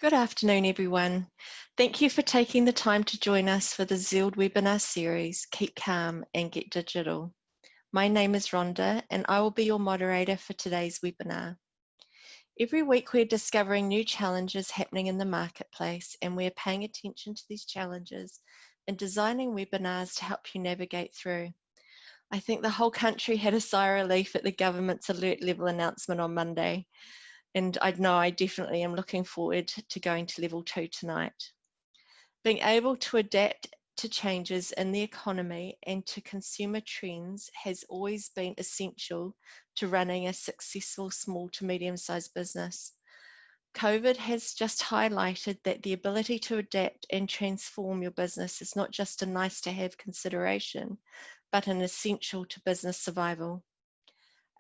Good afternoon, everyone. Thank you for taking the time to join us for the Zeald webinar series, Keep Calm and Get Digital. My name is Rhonda and I will be your moderator for today's webinar. Every week we're discovering new challenges happening in the marketplace and we're paying attention to these challenges and designing webinars to help you navigate through. I think the whole country had a sigh of relief at the government's alert level announcement on Monday. And I know I definitely am looking forward to going to level 2 tonight. Being able to adapt to changes in the economy and to consumer trends has always been essential to running a successful small to medium-sized business. COVID has just highlighted that the ability to adapt and transform your business is not just a nice to have consideration, but an essential to business survival.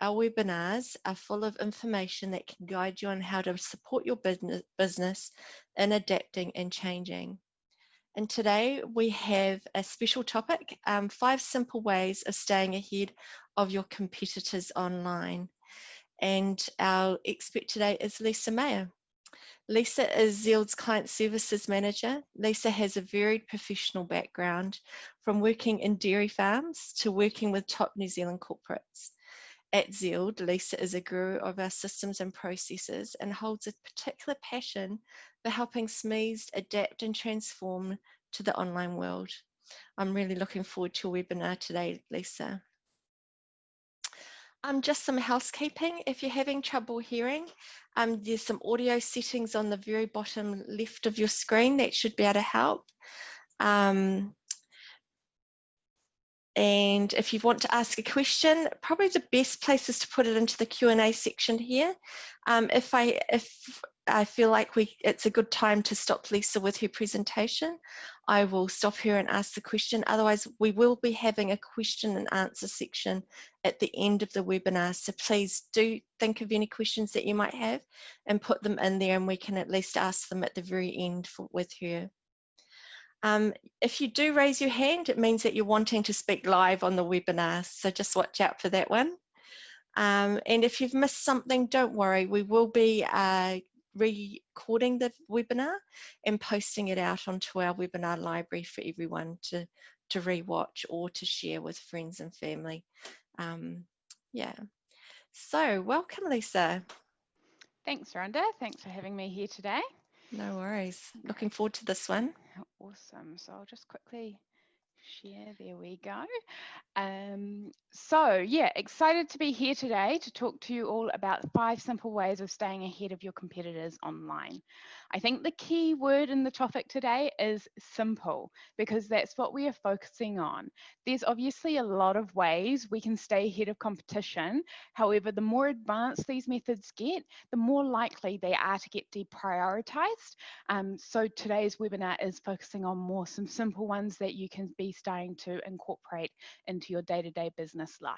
Our webinars are full of information that can guide you on how to support your business in adapting and changing. And today we have a special topic, 5 simple ways of staying ahead of your competitors online. And our expert today is Lisa Mayer. Lisa is Zeald's Client Services Manager. Lisa has a varied professional background, from working in dairy farms to working with top New Zealand corporates. At Zeald, Lisa is a guru of our systems and processes and holds a particular passion for helping SMEs adapt and transform to the online world. I'm really looking forward to your webinar today, Lisa. Just some housekeeping. If you're having trouble hearing, there's some audio settings on the very bottom left of your screen that should be able to help. And if you want to ask a question, probably the best place is to put it into the Q&A section here. If I feel like it's a good time to stop Lisa with her presentation, I will stop her and ask the question. Otherwise, we will be having a question and answer section at the end of the webinar. So please do think of any questions that you might have and put them in there, and we can at least ask them at the very end with her. If you do raise your hand, it means that you're wanting to speak live on the webinar, so just watch out for that one. And if you've missed something, don't worry, we will be recording the webinar and posting it out onto our webinar library for everyone to rewatch or to share with friends and family. Yeah, so welcome, Lisa. Thanks, Rhonda. Thanks for having me here today. No worries. Looking forward to this one. Awesome. So I'll just quickly share. There we go. So yeah, excited to be here today to talk to you all about 5 simple ways of staying ahead of your competitors online. I think the key word in the topic today is simple, because that's what we are focusing on. There's obviously a lot of ways we can stay ahead of competition. However, the more advanced these methods get, the more likely they are to get deprioritized. So today's webinar is focusing on some simple ones that you can be starting to incorporate into your day-to-day business life.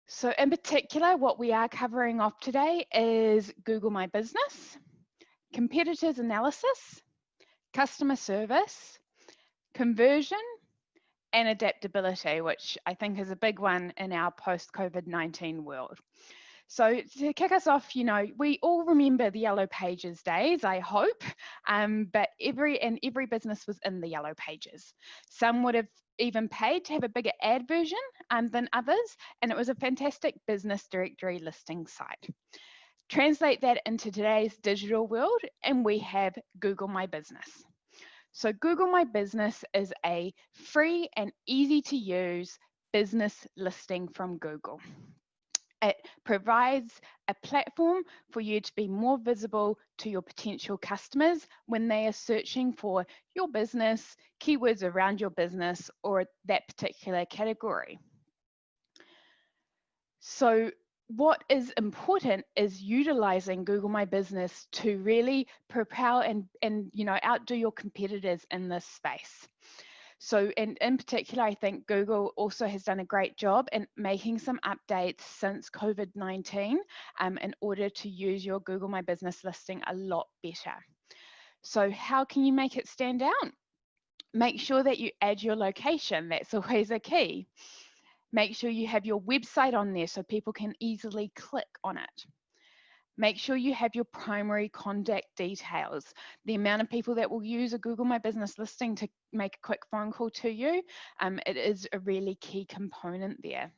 So in particular, what we are covering off today is Google My Business, competitors analysis, customer service, conversion, and adaptability, which I think is a big one in our post-COVID-19 world. So to kick us off, you know, we all remember the Yellow Pages days, I hope, but every business was in the Yellow Pages. Some would have even paid to have a bigger ad version than others, and it was a fantastic business directory listing site. Translate that into today's digital world, and we have Google My Business. So Google My Business is a free and easy to use business listing from Google. It provides a platform for you to be more visible to your potential customers when they are searching for your business, keywords around your business, or that particular category. So what is important is utilizing Google My Business to really propel and you know, outdo your competitors in this space. So in particular, I think Google also has done a great job in making some updates since COVID-19 in order to use your Google My Business listing a lot better. So how can you make it stand out? Make sure that you add your location. That's always a key. Make sure you have your website on there so people can easily click on it. Make sure you have your primary contact details. The amount of people that will use a Google My Business listing to make a quick phone call to you, it is a really key component there.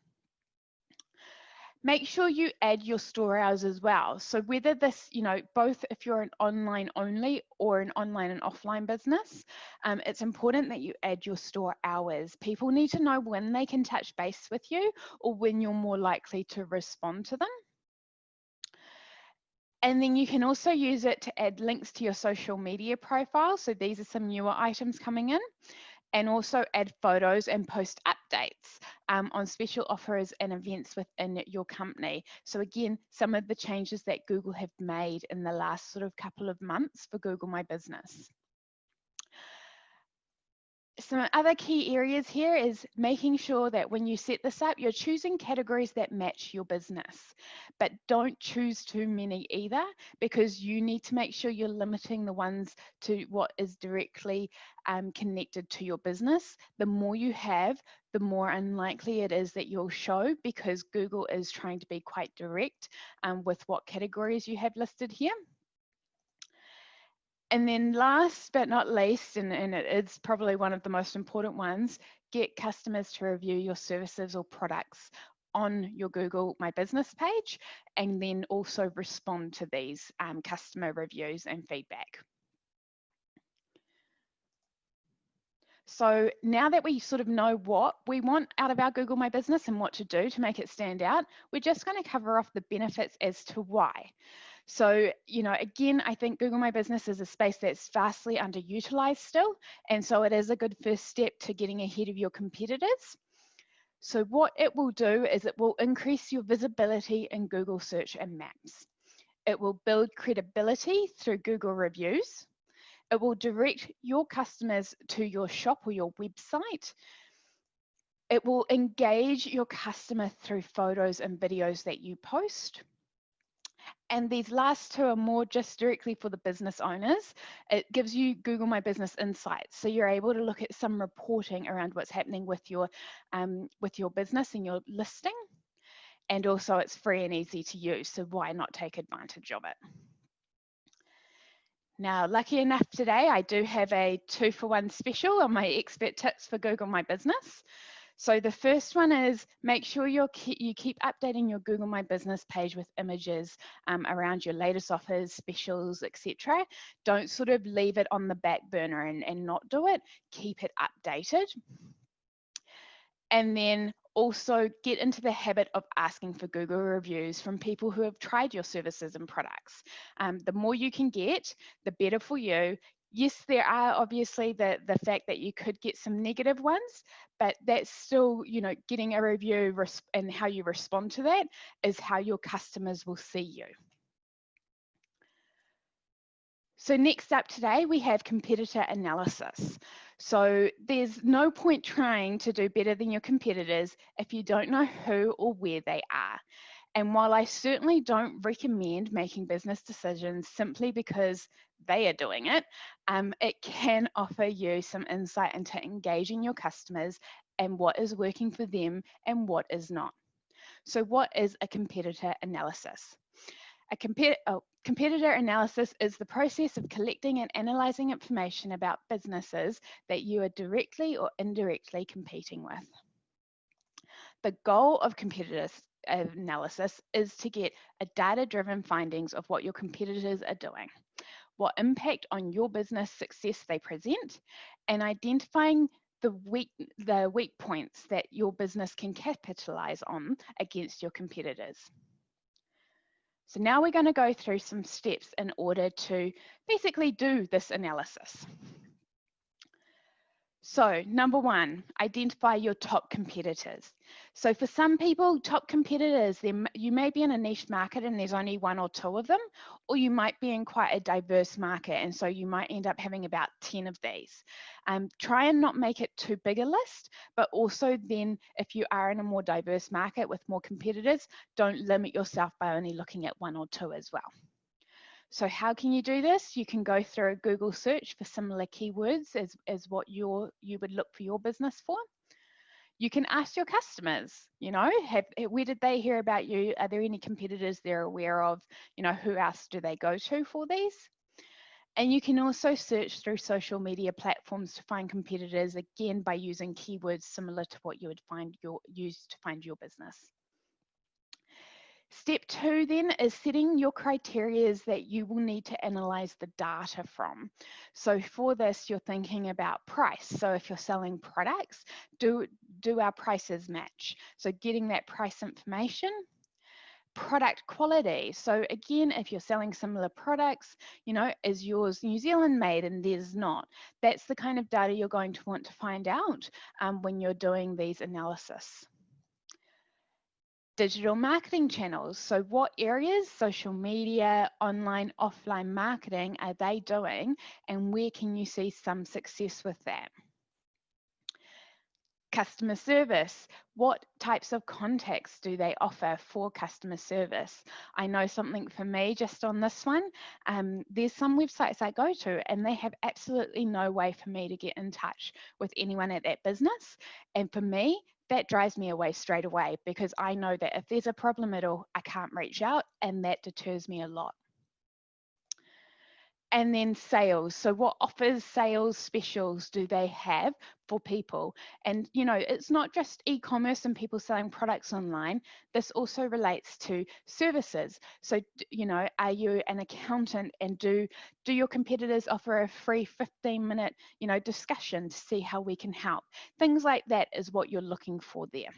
Make sure you add your store hours as well. So whether this, both if you're an online only or an online and offline business, it's important that you add your store hours. People need to know when they can touch base with you or when you're more likely to respond to them. And then you can also use it to add links to your social media profile. So these are some newer items coming in. And also add photos and post updates on special offers and events within your company. So again, some of the changes that Google have made in the last sort of couple of months for Google My Business. Some other key areas here is making sure that when you set this up, you're choosing categories that match your business, but don't choose too many either, because you need to make sure you're limiting the ones to what is directly connected to your business. The more you have, the more unlikely it is that you'll show, because Google is trying to be quite direct with what categories you have listed here. And then last but not least, and it's probably one of the most important ones, get customers to review your services or products on your Google My Business page, and then also respond to these customer reviews and feedback. So now that we sort of know what we want out of our Google My Business and what to do to make it stand out, we're just going to cover off the benefits as to why. So, again, I think Google My Business is a space that's vastly underutilized still. And so it is a good first step to getting ahead of your competitors. So what it will do is it will increase your visibility in Google search and maps. It will build credibility through Google reviews. It will direct your customers to your shop or your website. It will engage your customer through photos and videos that you post. And these last two are more just directly for the business owners. It gives you Google My Business insights. So you're able to look at some reporting around what's happening with your business and your listing. And also it's free and easy to use. So why not take advantage of it? Now, lucky enough today, I do have a 2-for-1 special on my expert tips for Google My Business. So the first one is make sure you keep updating your Google My Business page with images around your latest offers, specials, etc. Don't sort of leave it on the back burner and not do it. Keep it updated. And then also get into the habit of asking for Google reviews from people who have tried your services and products. The more you can get, the better for you. Yes, there are obviously the fact that you could get some negative ones, but that's still, getting a review and how you respond to that is how your customers will see you. So next up today, we have competitor analysis. So there's no point trying to do better than your competitors if you don't know who or where they are. And while I certainly don't recommend making business decisions simply because they are doing it, it can offer you some insight into engaging your customers and what is working for them and what is not. So what is a competitor analysis? A competitor analysis is the process of collecting and analysing information about businesses that you are directly or indirectly competing with. The goal of competitor analysis is to get a data-driven findings of what your competitors are doing, what impact on your business success they present, and identifying the weak points that your business can capitalise on against your competitors. So now we're going to go through some steps in order to basically do this analysis. So number one, identify your top competitors. So for some people, top competitors, you may be in a niche market and there's only 1 or 2 of them, or you might be in quite a diverse market and so you might end up having about 10 of these. Try and not make it too big a list, but also then if you are in a more diverse market with more competitors, don't limit yourself by only looking at 1 or 2 as well. So how can you do this? You can go through a Google search for similar keywords as what you would look for your business for. You can ask your customers, you know, where did they hear about you? Are there any competitors they're aware of? You know, who else do they go to for these? And you can also search through social media platforms to find competitors, again, by using keywords similar to what you would use to find your business. Step 2 then is setting your criteria that you will need to analyze the data from. So for this, you're thinking about price. So if you're selling products, do our prices match? So getting that price information. Product quality. So again, if you're selling similar products, you know, is yours New Zealand made and theirs not? That's the kind of data you're going to want to find out when you're doing these analysis. Digital marketing channels. So what areas, social media, online, offline marketing are they doing, and where can you see some success with that? Customer service. What types of contacts do they offer for customer service? I know something for me just on this one. There's some websites I go to and they have absolutely no way for me to get in touch with anyone at that business. And for me, that drives me away straight away, because I know that if there's a problem at all, I can't reach out, and that deters me a lot. And then sales. So what offers, sales specials do they have for people? And, you know, it's not just e-commerce and people selling products online. This also relates to services. So, you know, are you an accountant, and do your competitors offer a free 15-minute, you know, discussion to see how we can help? Things like that is what you're looking for there.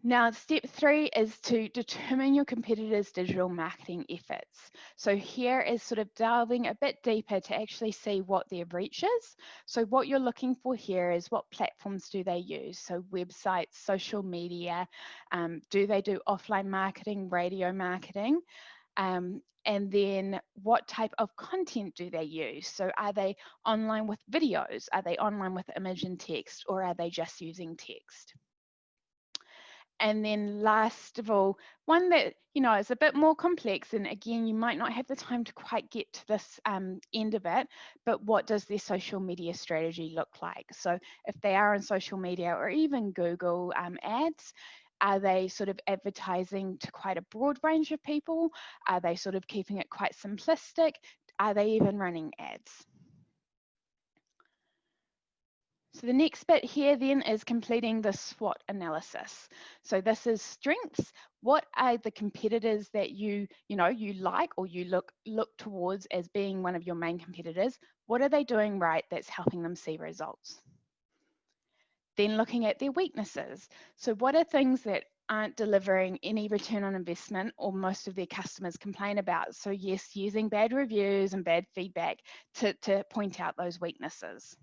Now, step 3 is to determine your competitors' digital marketing efforts. So here is sort of delving a bit deeper to actually see what their reach is. So what you're looking for here is what platforms do they use? So websites, social media, do they do offline marketing, radio marketing? And then what type of content do they use? So are they online with videos? Are they online with image and text, or are they just using text? And then last of all, one that, you know, is a bit more complex, and again, you might not have the time to quite get to this end of it, but what does their social media strategy look like? So if they are on social media or even Google ads, are they sort of advertising to quite a broad range of people? Are they sort of keeping it quite simplistic? Are they even running ads? So the next bit here then is completing the SWOT analysis. So this is strengths. What are the competitors that you like, or you look towards as being one of your main competitors? What are they doing right that's helping them see results? Then looking at their weaknesses. So what are things that aren't delivering any return on investment, or most of their customers complain about? So yes, using bad reviews and bad feedback to point out those weaknesses.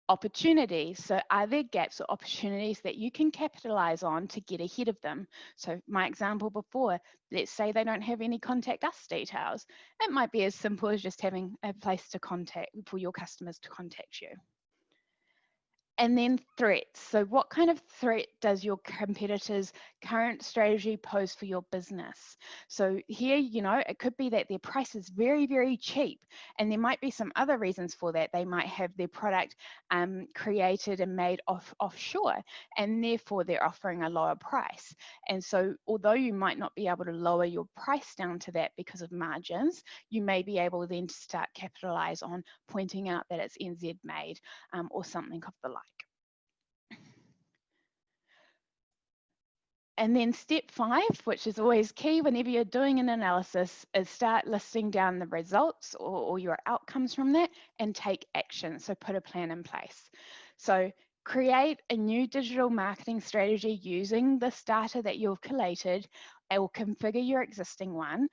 Opportunities. So are there gaps or opportunities that you can capitalize on to get ahead of them? So my example before, let's say they don't have any contact us details. It might be as simple as just having a place to contact for your customers to contact you. And then threats. So what kind of threat does your competitor's current strategy pose for your business? So here, you know, it could be that their price is very, very cheap, and there might be some other reasons for that. They might have their product created and made offshore, and therefore they're offering a lower price. And so although you might not be able to lower your price down to that because of margins, you may be able then to start capitalize on pointing out that it's NZ made or something of the like. And then step 5, which is always key whenever you're doing an analysis, is start listing down the results or your outcomes from that, and take action. So put a plan in place. So create a new digital marketing strategy using this data that you've collated, or configure your existing one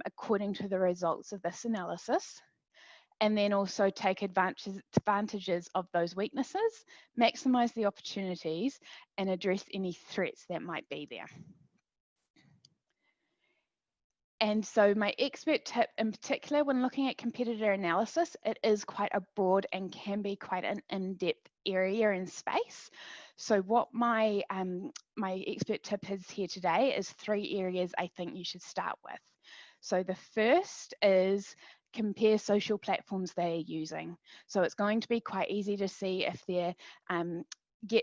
according to the results of this analysis. And then also take advantages of those weaknesses, maximize the opportunities, and address any threats that might be there. And so my expert tip in particular, when looking at competitor analysis, it is quite a broad and can be quite an in-depth area and space. So what my expert tip is here today is 3 areas I think you should start with. So the first is compare social platforms they're using. So it's going to be quite easy to see if they're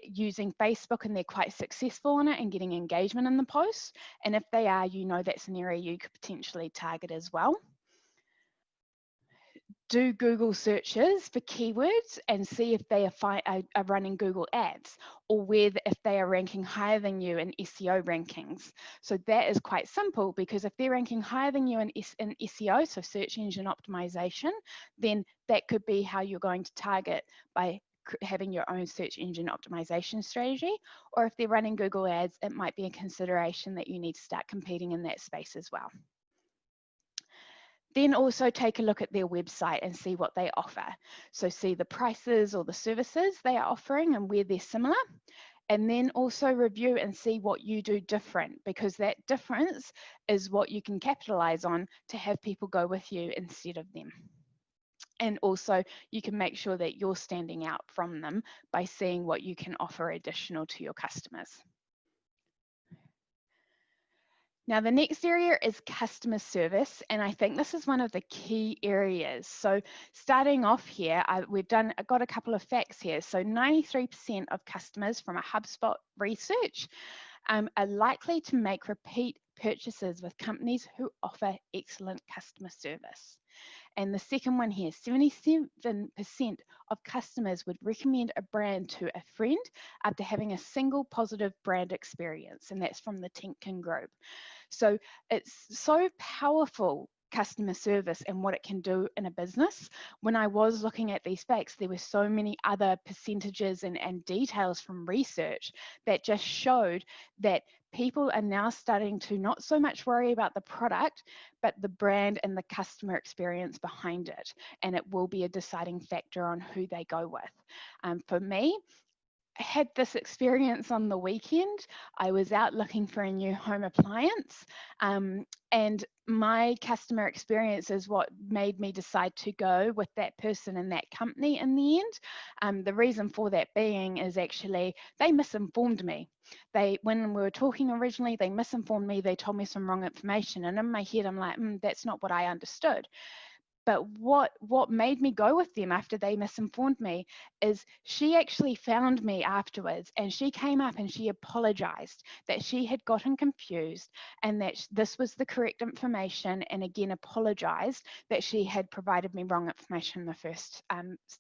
using Facebook and they're quite successful in it and getting engagement in the posts. And if they are, you know that's an area you could potentially target as well. Do Google searches for keywords and see if they are running Google ads, or if they are ranking higher than you in SEO rankings. So that is quite simple, because if they're ranking higher than you in SEO, so search engine optimization, then that could be how you're going to target by having your own search engine optimization strategy. Or if they're running Google ads, it might be a consideration that you need to start competing in that space as well. Then also take a look at their website and see what they offer. So see the prices or the services they are offering and where they're similar. And then also review and see what you do different, because that difference is what you can capitalize on to have people go with you instead of them. And also you can make sure that you're standing out from them by seeing what you can offer additional to your customers. Now, the next area is customer service, and I think this is one of the key areas. So starting off here, I got a couple of facts here. So 93% of customers from a HubSpot research are likely to make repeat purchases with companies who offer excellent customer service. And the second one here, 77% of customers would recommend a brand to a friend after having a single positive brand experience, and that's from the Tenkin Group. So it's so powerful, customer service, and what it can do in a business. When I was looking at these facts, there were so many other percentages and details from research that just showed that people are now starting to not so much worry about the product, but the brand and the customer experience behind it. And it will be a deciding factor on who they go with. For me, I had this experience on the weekend. I was out looking for a new home appliance, and my customer experience is what made me decide to go with that person and that company in the end. The reason for that being is actually they misinformed me. When we were talking originally, they misinformed me. They told me some wrong information, and in my head, I'm like, that's not what I understood. But what made me go with them after they misinformed me is she actually found me afterwards, and she came up and she apologized that she had gotten confused and that this was the correct information, and again apologized that she had provided me wrong information the first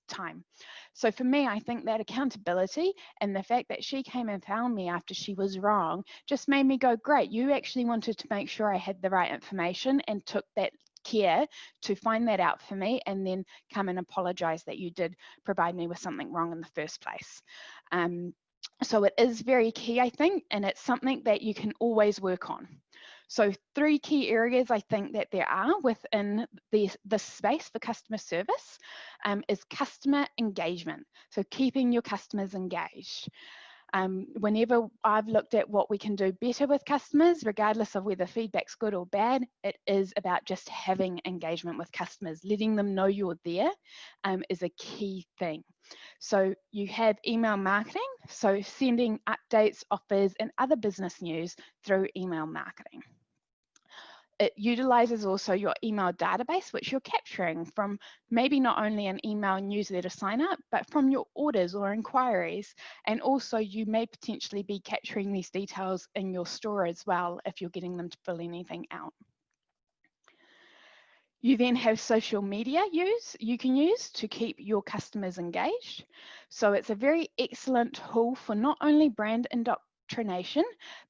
time. So for me, I think that accountability and the fact that she came and found me after she was wrong just made me go, great, you actually wanted to make sure I had the right information and took that care to find that out for me, and then come and apologize that you did provide me with something wrong in the first place. So it is very key, I think, and it's something that you can always work on. So 3 key areas I think that there are within this space for customer service is customer engagement. So keeping your customers engaged. Whenever I've looked at what we can do better with customers, regardless of whether feedback's good or bad, it is about just having engagement with customers. Letting them know you're there is a key thing. So you have email marketing, so sending updates, offers, and other business news through email marketing. It utilizes also your email database, which you're capturing from maybe not only an email newsletter sign up, but from your orders or inquiries. And also you may potentially be capturing these details in your store as well if you're getting them to fill anything out. You then have social media you can use to keep your customers engaged. So it's a very excellent tool for not only brand indoctrination,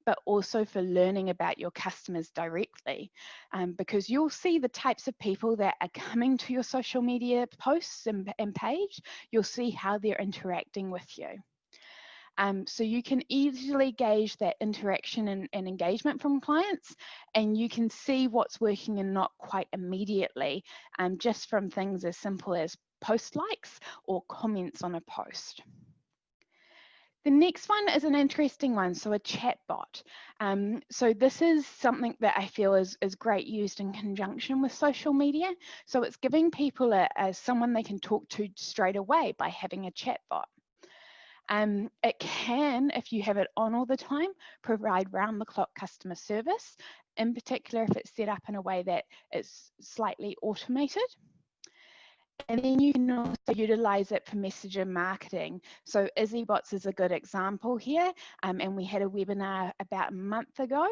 but also for learning about your customers directly, because you'll see the types of people that are coming to your social media posts and page. You'll see how they're interacting with you. So you can easily gauge that interaction and engagement from clients, and you can see what's working and not quite immediately, just from things as simple as post likes or comments on a post. The next one is an interesting one, so a chatbot. So this is something that I feel is great used in conjunction with social media. So it's giving people someone they can talk to straight away by having a chatbot. It can, if you have it on all the time, provide round-the-clock customer service, in particular if it's set up in a way that it's slightly automated. And then you can also utilize it for messenger marketing. So EasyBots is a good example here. And we had a webinar about a month ago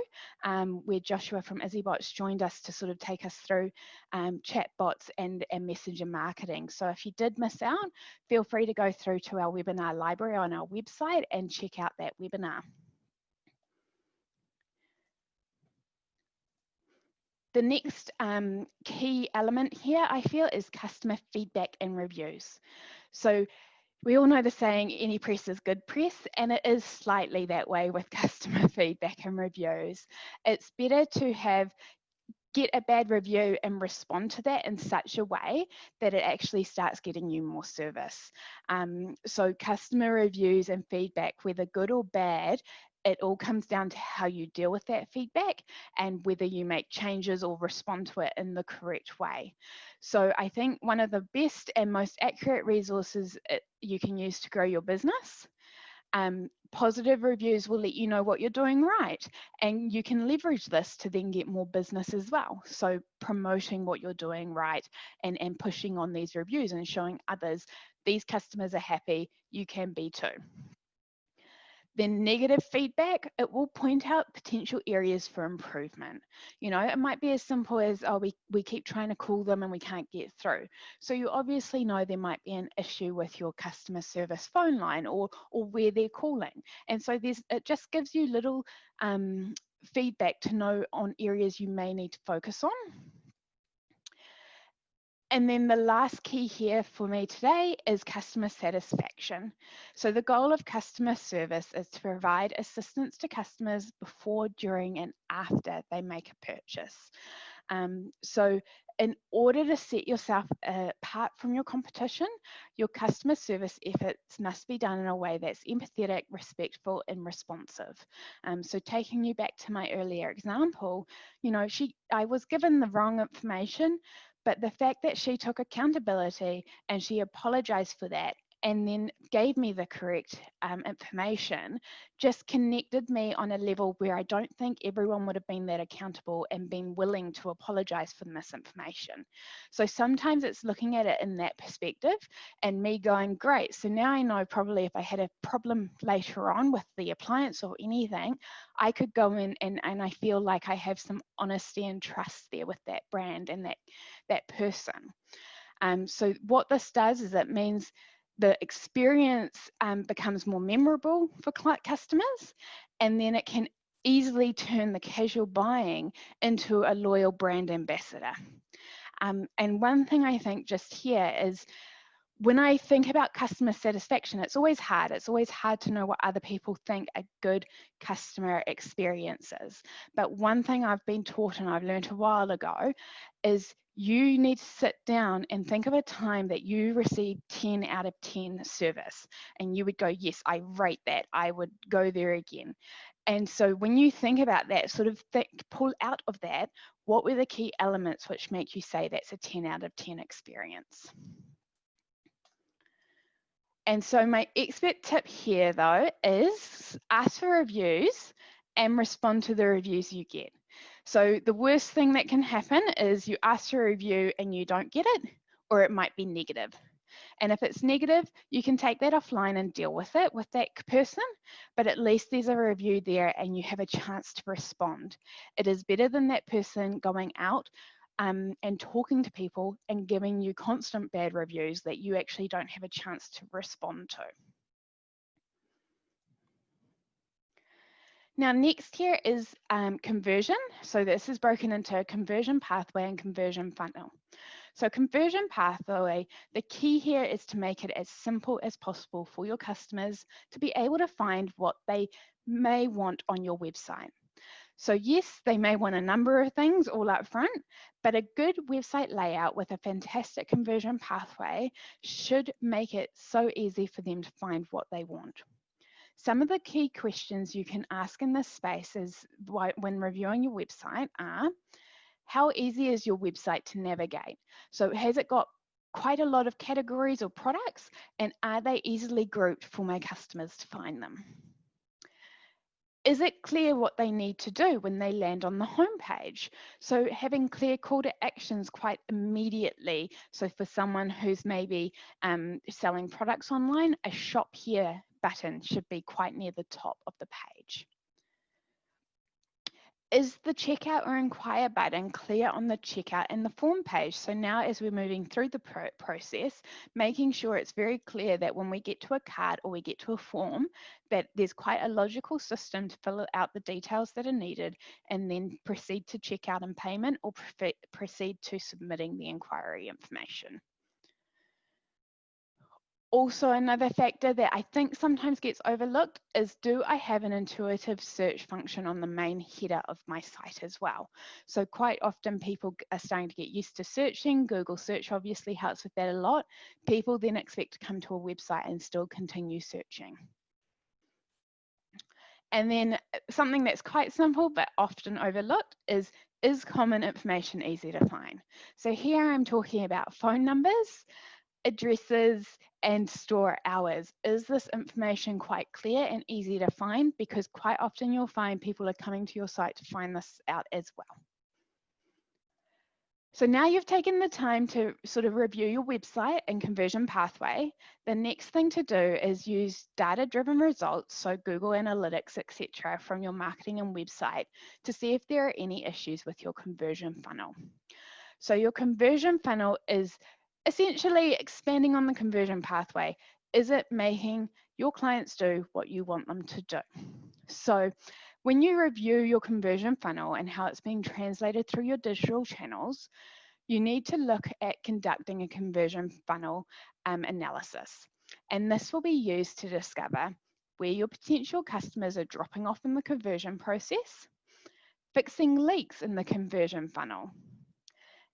where Joshua from EasyBots joined us to sort of take us through chatbots and messenger marketing. So if you did miss out, feel free to go through to our webinar library on our website and check out that webinar. The next key element here, I feel, is customer feedback and reviews. So we all know the saying, any press is good press, and it is slightly that way with customer feedback and reviews. It's better to get a bad review and respond to that in such a way that it actually starts getting you more service. So customer reviews and feedback, whether good or bad, it all comes down to how you deal with that feedback and whether you make changes or respond to it in the correct way. So I think one of the best and most accurate resources you can use to grow your business. Positive reviews will let you know what you're doing right, and you can leverage this to then get more business as well. So promoting what you're doing right and pushing on these reviews and showing others these customers are happy, you can be too. Then negative feedback, it will point out potential areas for improvement. You know, it might be as simple as, oh, we keep trying to call them and we can't get through. So you obviously know there might be an issue with your customer service phone line or where they're calling. And so it just gives you little feedback to know on areas you may need to focus on. And then the last key here for me today is customer satisfaction. So the goal of customer service is to provide assistance to customers before, during, and after they make a purchase. So in order to set yourself apart from your competition, your customer service efforts must be done in a way that's empathetic, respectful, and responsive. So taking you back to my earlier example, you know, I was given the wrong information, but the fact that she took accountability and she apologized for that and then gave me the correct information just connected me on a level where I don't think everyone would have been that accountable and been willing to apologize for the misinformation. So sometimes it's looking at it in that perspective and me going, great, so now I know probably if I had a problem later on with the appliance or anything, I could go in and I feel like I have some honesty and trust there with that brand and that person. So what this does is it means the experience becomes more memorable for customers, and then it can easily turn the casual buying into a loyal brand ambassador. And one thing I think just here is when I think about customer satisfaction, it's always hard. It's always hard to know what other people think a good customer experience is. But one thing I've been taught and I've learned a while ago is you need to sit down and think of a time that you received 10 out of 10 service. And you would go, yes, I rate that. I would go there again. And so when you think about that, sort of pull out of that, what were the key elements which make you say that's a 10 out of 10 experience? And so my expert tip here though is ask for reviews and respond to the reviews you get. So the worst thing that can happen is you ask for a review and you don't get it, or it might be negative. And if it's negative, you can take that offline and deal with it with that person, but at least there's a review there and you have a chance to respond. It is better than that person going out and talking to people and giving you constant bad reviews that you actually don't have a chance to respond to. Now, next here is conversion. So this is broken into conversion pathway and conversion funnel. So conversion pathway, the key here is to make it as simple as possible for your customers to be able to find what they may want on your website. So yes, they may want a number of things all up front, but a good website layout with a fantastic conversion pathway should make it so easy for them to find what they want. Some of the key questions you can ask in this space is when reviewing your website are, how easy is your website to navigate? So has it got quite a lot of categories or products, and are they easily grouped for my customers to find them? Is it clear what they need to do when they land on the homepage? So having clear call to actions quite immediately. So for someone who's maybe selling products online, a shop here button should be quite near the top of the page. Is the checkout or inquire button clear on the checkout and the form page? So now as we're moving through the process, making sure it's very clear that when we get to a cart or we get to a form, that there's quite a logical system to fill out the details that are needed and then proceed to checkout and payment, or proceed to submitting the inquiry information. Also, another factor that I think sometimes gets overlooked is, do I have an intuitive search function on the main header of my site as well? So quite often people are starting to get used to searching. Google search obviously helps with that a lot. People then expect to come to a website and still continue searching. And then something that's quite simple but often overlooked is common information easy to find? So here I'm talking about phone numbers, addresses, and store hours. Is this information quite clear and easy to find? Because quite often you'll find people are coming to your site to find this out as well. So now you've taken the time to sort of review your website and conversion pathway. The next thing to do is use data-driven results, so Google Analytics, etc., from your marketing and website to see if there are any issues with your conversion funnel. So your conversion funnel is essentially expanding on the conversion pathway. Is it making your clients do what you want them to do? So when you review your conversion funnel and how it's being translated through your digital channels, you need to look at conducting a conversion funnel analysis. And this will be used to discover where your potential customers are dropping off in the conversion process, fixing leaks in the conversion funnel,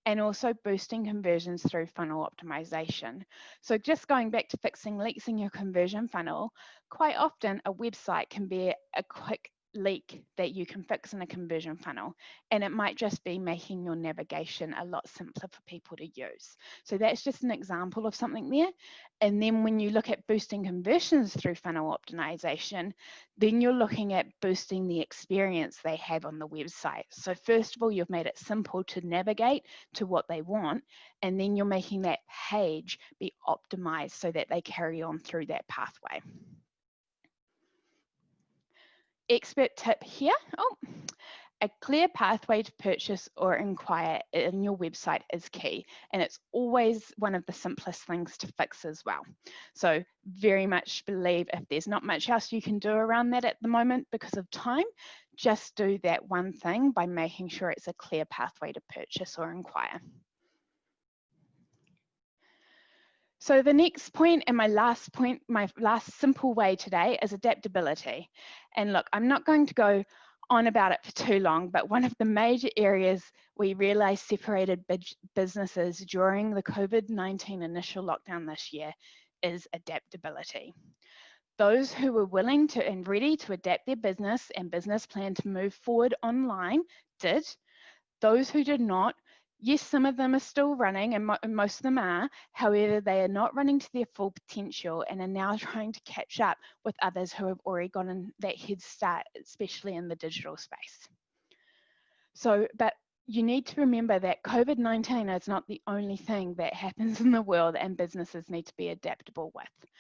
and also boosting conversions through funnel optimization. So just going back to fixing leaks in your conversion funnel, quite often a website can be a quick leak that you can fix in a conversion funnel, and it might just be making your navigation a lot simpler for people to use. So that's just an example of something there. And then when you look at boosting conversions through funnel optimization, then you're looking at boosting the experience they have on the website. So first of all, you've made it simple to navigate to what they want, and then you're making that page be optimized so that they carry on through that pathway. Expert tip here. A clear pathway to purchase or inquire in your website is key, and it's always one of the simplest things to fix as well. So very much believe if there's not much else you can do around that at the moment because of time, just do that one thing by making sure it's a clear pathway to purchase or inquire. So the next point and my last simple way today is adaptability. And look, I'm not going to go on about it for too long, but one of the major areas we realized separated businesses during the COVID-19 initial lockdown this year is adaptability. Those who were willing to and ready to adapt their business and business plan to move forward online did. Those who did not, yes, some of them are still running, and most of them are. However, they are not running to their full potential and are now trying to catch up with others who have already gotten that head start, especially in the digital space. So, but you need to remember that COVID-19 is not the only thing that happens in the world and businesses need to be adaptable with.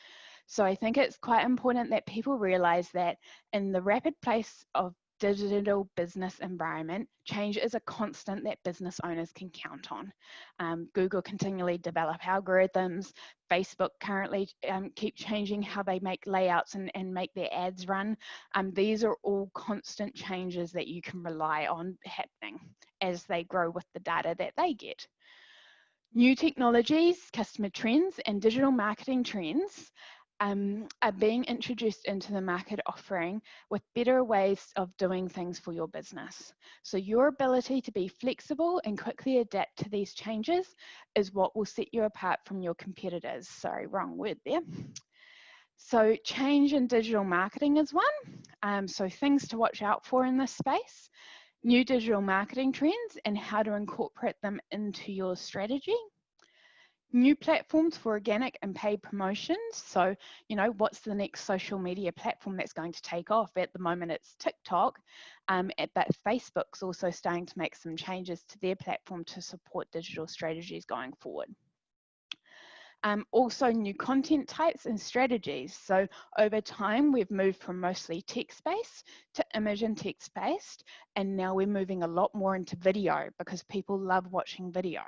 So I think it's quite important that people realize that in the rapid pace of digital business environment, change is a constant that business owners can count on. Google continually develop algorithms. Facebook currently keep changing how they make layouts and make their ads run. These are all constant changes that you can rely on happening as they grow with the data that they get. New technologies, customer trends, and digital marketing trends are being introduced into the market offering with better ways of doing things for your business. So your ability to be flexible and quickly adapt to these changes is what will set you apart from your competitors. Sorry, wrong word there. So change in digital marketing is one. So things to watch out for in this space. New digital marketing trends and how to incorporate them into your strategy. new platforms for organic and paid promotions. So, what's the next social media platform that's going to take off? At the moment, it's TikTok, but Facebook's also starting to make some changes to their platform to support digital strategies going forward. Also new content types and strategies. So over time, we've moved from mostly text-based to image and text-based, and now we're moving a lot more into video because people love watching video.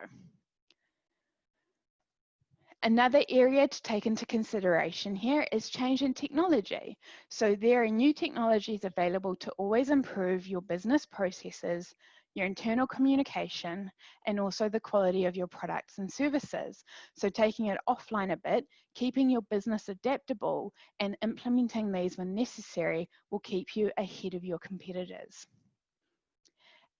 Another area to take into consideration here is change in technology. So there are new technologies available to always improve your business processes, your internal communication, and also the quality of your products and services. So taking it offline a bit, keeping your business adaptable, and implementing these when necessary will keep you ahead of your competitors.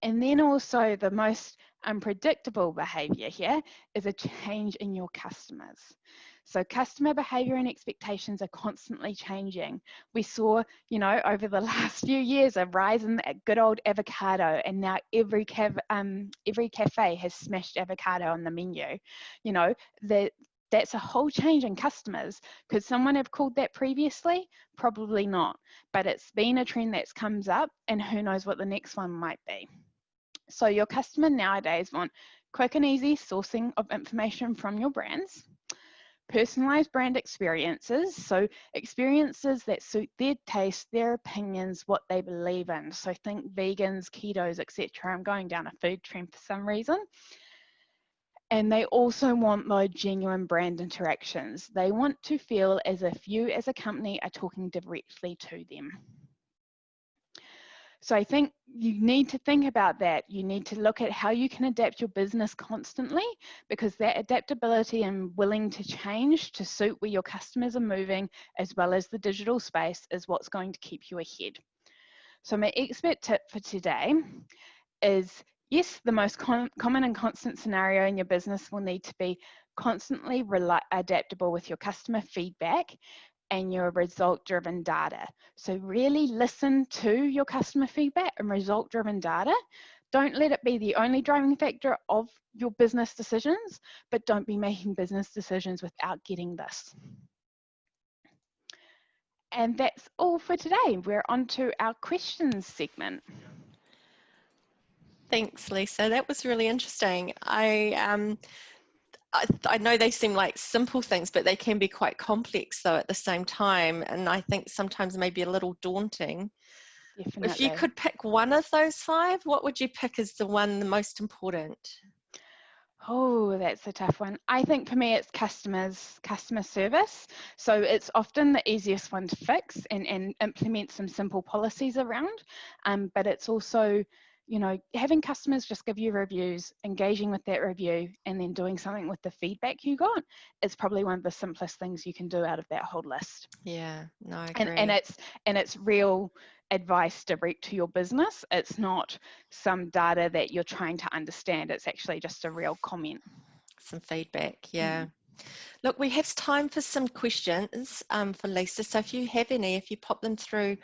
And then also the most unpredictable behavior here is a change in your customers. So customer behavior and expectations are constantly changing. We saw, over the last few years, a rise in that good old avocado, and now every cafe has smashed avocado on the menu. That's a whole change in customers. Could someone have called that previously? Probably not, but it's been a trend that's comes up, and who knows what the next one might be. So your customer nowadays want quick and easy sourcing of information from your brands, personalized brand experiences, so experiences that suit their taste, their opinions, what they believe in. So think vegans, ketos, etc. I'm going down a food trend for some reason. And they also want those genuine brand interactions. They want to feel as if you as a company are talking directly to them. So I think you need to think about that. You need to look at how you can adapt your business constantly, because that adaptability and willing to change to suit where your customers are moving, as well as the digital space, is what's going to keep you ahead. So my expert tip for today is, yes, the most common and constant scenario in your business will need to be constantly adaptable with your customer feedback and your result-driven data. So really listen to your customer feedback and result-driven data. Don't let it be the only driving factor of your business decisions, but don't be making business decisions without getting this. And that's all for today. We're on to our questions segment. Thanks, Lisa. That was really interesting. I know they seem like simple things, but they can be quite complex though at the same time. And I think sometimes maybe a little daunting. Definitely. If you could pick one of those 5, what would you pick as the most important? Oh, that's a tough one. I think for me, it's customer service. So it's often the easiest one to fix and implement some simple policies around. But it's also, having customers just give you reviews, engaging with that review, and then doing something with the feedback you got is probably one of the simplest things you can do out of that whole list. Yeah, no, I agree. And it's real advice direct to your business. It's not some data that you're trying to understand. It's actually just a real comment. Some feedback, yeah. Look, we have time for some questions for Lisa. So if you have any, if you pop them through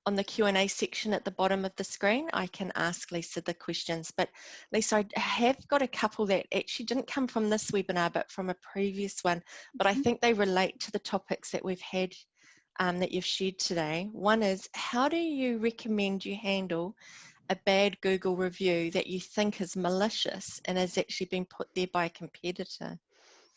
on the Q&A section at the bottom of the screen, I can ask Lisa the questions. But Lisa, I have got a couple that actually didn't come from this webinar, but from a previous one. But I think they relate to the topics that we've had that you've shared today. One is, how do you recommend you handle a bad Google review that you think is malicious and has actually been put there by a competitor?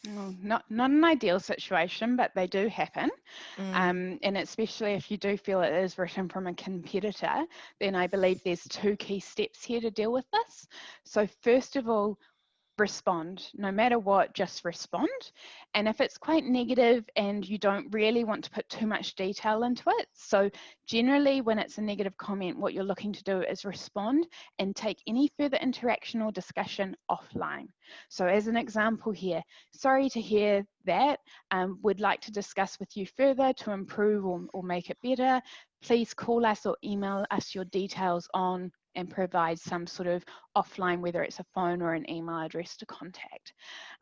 Well, not an ideal situation, but they do happen. And especially if you do feel it is written from a competitor, then I believe there's 2 key steps here to deal with this. So first of all, respond. No matter what, just respond. And if it's quite negative and you don't really want to put too much detail into it, so generally when it's a negative comment, what you're looking to do is respond and take any further interaction or discussion offline. So as an example here, sorry to hear that, would like to discuss with you further to improve or make it better. Please call us or email us your details on and provide some sort of offline, whether it's a phone or an email address to contact.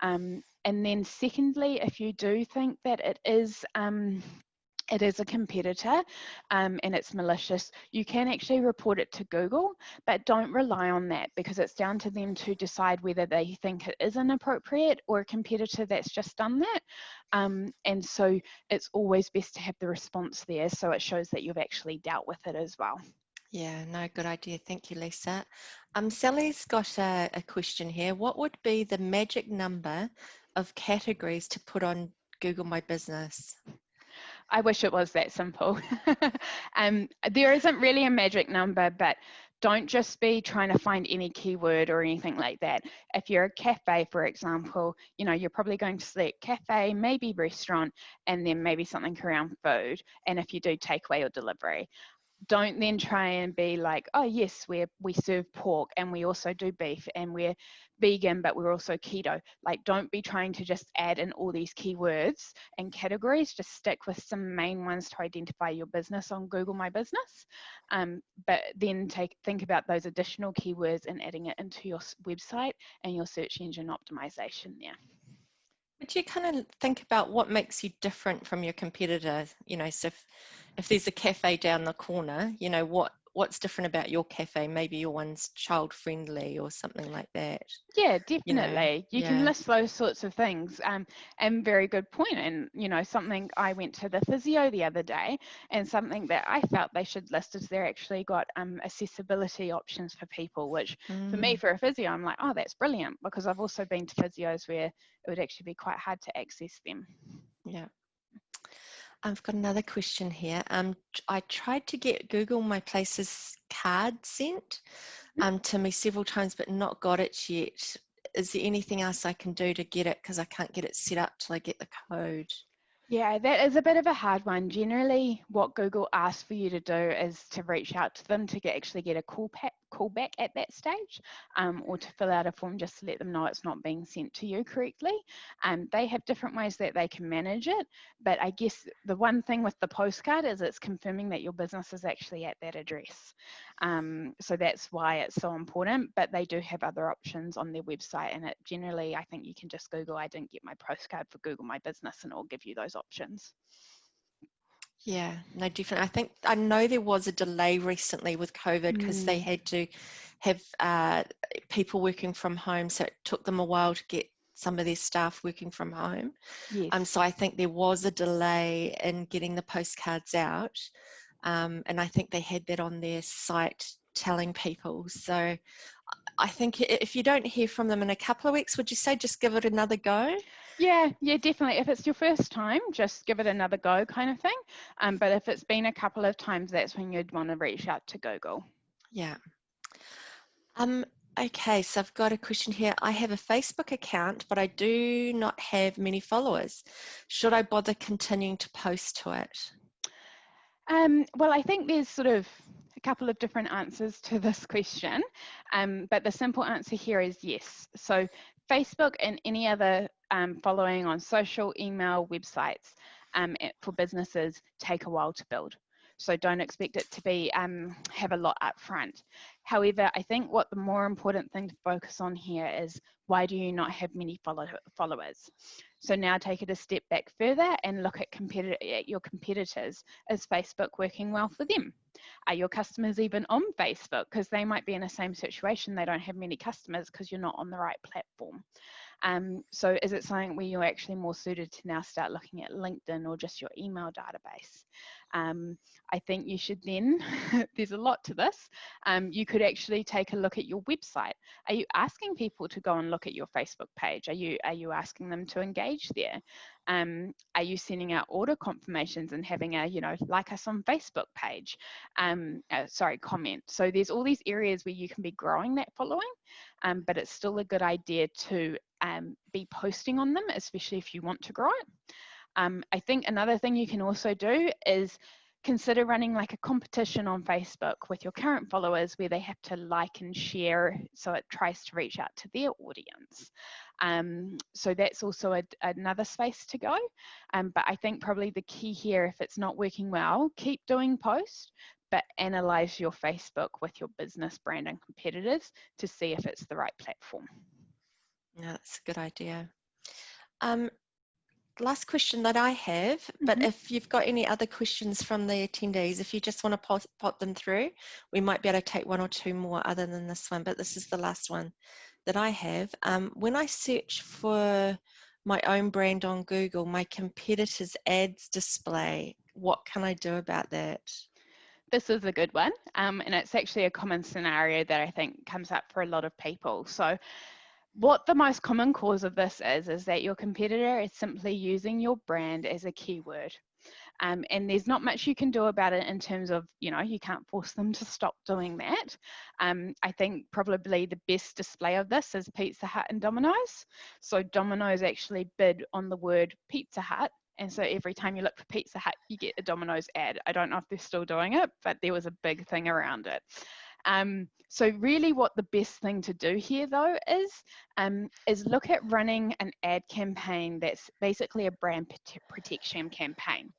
And then secondly, if you do think that it is it is a competitor and it's malicious, you can actually report it to Google, but don't rely on that, because it's down to them to decide whether they think it is inappropriate or a competitor that's just done that. And so it's always best to have the response there, so it shows that you've actually dealt with it as well. Yeah, no, good idea. Thank you, Lisa. Sally's got a question here. What would be the magic number of categories to put on Google My Business? I wish it was that simple. There isn't really a magic number, but don't just be trying to find any keyword or anything like that. If you're a cafe, for example, you know, you're probably going to select cafe, maybe restaurant, and then maybe something around food. And if you do takeaway or delivery, don't then try and be like, oh yes, we serve pork and we also do beef and we're vegan, but we're also keto. Like, don't be trying to just add in all these keywords and categories. Just stick with some main ones to identify your business on Google My Business. But then think about those additional keywords and adding it into your website and your search engine optimization there. Would you kind of think about what makes you different from your competitor? You know, so if there's a cafe down the corner, you know, what's different about your cafe? Maybe your one's child friendly or something like that. Yeah, You know, definitely. You can yeah. list those sorts of things. And very good point. And, you know, something, I went to the physio the other day, and something that I felt they should list is they're actually got accessibility options for people, which for me, for a physio, I'm like, oh, that's brilliant, because I've also been to physios where it would actually be quite hard to access them. Yeah. I've got another question here. I tried to get Google My Places card sent to me several times, but not got it yet. Is there anything else I can do to get it? Because I can't get it set up till I get the code. Yeah, that is a bit of a hard one. Generally, what Google asks for you to do is to reach out to them to actually get a call back at that stage, or to fill out a form just to let them know it's not being sent to you correctly. They have different ways that they can manage it, but I guess the one thing with the postcard is it's confirming that your business is actually at that address. So that's why it's so important, but they do have other options on their website, and it generally, I think you can just Google, I didn't get my postcard for Google My Business, and it'll give you those options. Yeah, no, definitely. I know there was a delay recently with COVID because they had to have people working from home, so it took them a while to get some of their staff working from home. Yes. So I think there was a delay in getting the postcards out, and I think they had that on their site telling people. So I think if you don't hear from them in a couple of weeks, would you say just give it another go? Yeah, definitely. If it's your first time, just give it another go, kind of thing. But if it's been a couple of times, that's when you'd want to reach out to Google. Yeah. Okay, so I've got a question here. I have a Facebook account, but I do not have many followers. Should I bother continuing to post to it? Well, I think there's sort of a couple of different answers to this question, but the simple answer here is yes. So Facebook and any other following on social, email, websites for businesses take a while to build. So don't expect it to be have a lot up front. However, I think what the more important thing to focus on here is, why do you not have many followers? So now take it a step back further and look at your competitors. Is Facebook working well for them? Are your customers even on Facebook? Because they might be in the same situation. They don't have many customers because you're not on the right platform. So is it something where you're actually more suited to now start looking at LinkedIn or just your email database? I think you should then, there's a lot to this, you could actually take a look at your website. Are you asking people to go and look at your Facebook page? Are you asking them to engage there? Are you sending out order confirmations and having a, like us on Facebook page? Comment. So there's all these areas where you can be growing that following, but it's still a good idea to be posting on them, especially if you want to grow it. I think another thing you can also do is consider running like a competition on Facebook with your current followers where they have to like and share, so it tries to reach out to their audience. So that's also another space to go. But I think probably the key here, if it's not working well, keep doing posts, but analyze your Facebook with your business brand and competitors to see if it's the right platform. No, that's a good idea. last question that I have, but if you've got any other questions from the attendees, if you just want to pop them through, we might be able to take one or two more other than this one, but this is the last one that I have. When I search for my own brand on Google, my competitors' ads display, what can I do about that? This is a good one, and it's actually a common scenario that I think comes up for a lot of people. So what the most common cause of this is that your competitor is simply using your brand as a keyword. And there's not much you can do about it in terms of, you can't force them to stop doing that. I think probably the best display of this is Pizza Hut and Domino's. So Domino's actually bid on the word Pizza Hut. And so every time you look for Pizza Hut, you get a Domino's ad. I don't know if they're still doing it, but there was a big thing around it. So really what the best thing to do here though is look at running an ad campaign that's basically a brand protection campaign.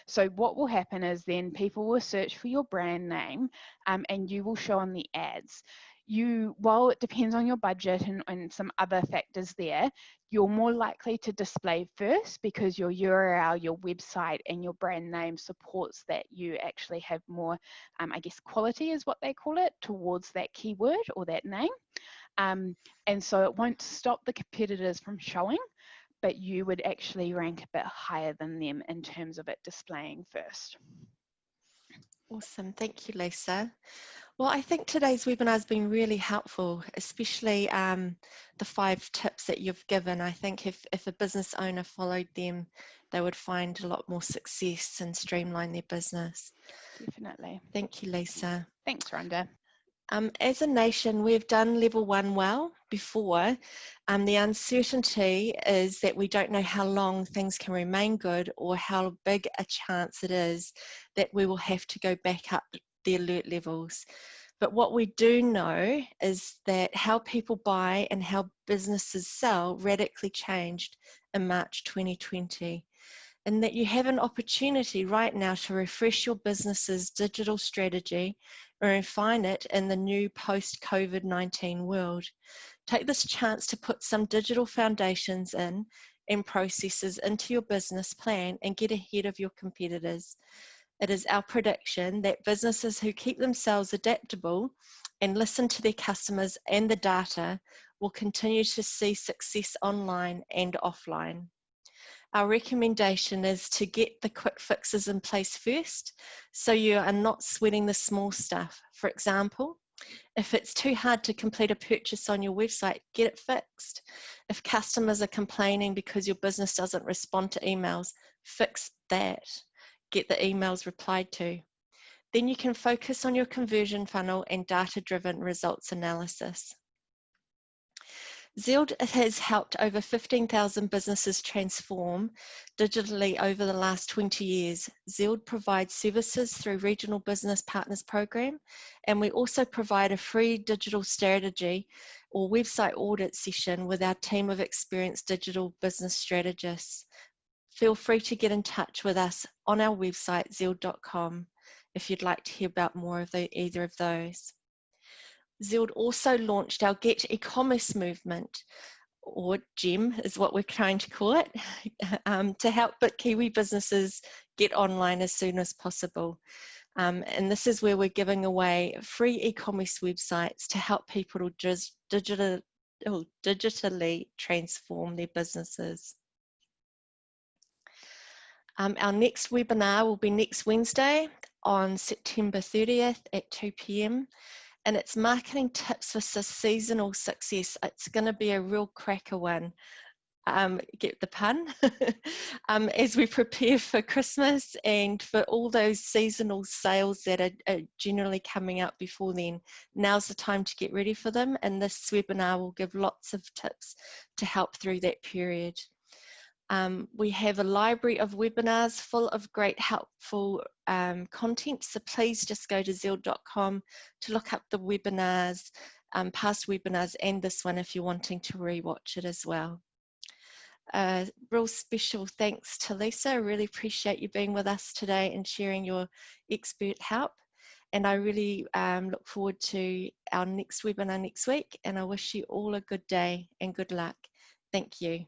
So what will happen is then people will search for your brand name and you will show on the ads. While it depends on your budget and some other factors there, you're more likely to display first because your URL, your website, and your brand name supports that you actually have more, I guess, quality is what they call it, towards that keyword or that name. And so it won't stop the competitors from showing, but you would actually rank a bit higher than them in terms of it displaying first. Awesome, thank you, Lisa. Well, I think today's webinar has been really helpful, especially the 5 tips that you've given. I think if a business owner followed them, they would find a lot more success and streamline their business. Definitely. Thank you, Lisa. Thanks, Rhonda. As a nation, we've done level 1 well before. The uncertainty is that we don't know how long things can remain good or how big a chance it is that we will have to go back up the alert levels. But what we do know is that how people buy and how businesses sell radically changed in March 2020. And that you have an opportunity right now to refresh your business's digital strategy and refine it in the new post-COVID-19 world. Take this chance to put some digital foundations in and processes into your business plan and get ahead of your competitors. It is our prediction that businesses who keep themselves adaptable and listen to their customers and the data will continue to see success online and offline. Our recommendation is to get the quick fixes in place first, so you are not sweating the small stuff. For example, if it's too hard to complete a purchase on your website, get it fixed. If customers are complaining because your business doesn't respond to emails, fix that. Get the emails replied to. Then you can focus on your conversion funnel and data-driven results analysis. Zeald has helped over 15,000 businesses transform digitally over the last 20 years. Zeald provides services through Regional Business Partners Program, and we also provide a free digital strategy or website audit session with our team of experienced digital business strategists. Feel free to get in touch with us on our website, zeald.com, if you'd like to hear about more of either of those. Zeald also launched our Get E-commerce movement, or GEM is what we're trying to call it, to help Kiwi businesses get online as soon as possible. And this is where we're giving away free e-commerce websites to help people to digitally transform their businesses. Our next webinar will be next Wednesday on September 30th at 2 p.m. and it's marketing tips for seasonal success. It's going to be a real cracker one. Get the pun? As we prepare for Christmas and for all those seasonal sales that are generally coming up before then. Now's the time to get ready for them, and this webinar will give lots of tips to help through that period. We have a library of webinars full of great helpful content, so please just go to zeald.com to look up the webinars, past webinars and this one if you're wanting to rewatch it as well. Real special thanks to Lisa. I really appreciate you being with us today and sharing your expert help, and I really look forward to our next webinar next week, and I wish you all a good day and good luck. Thank you.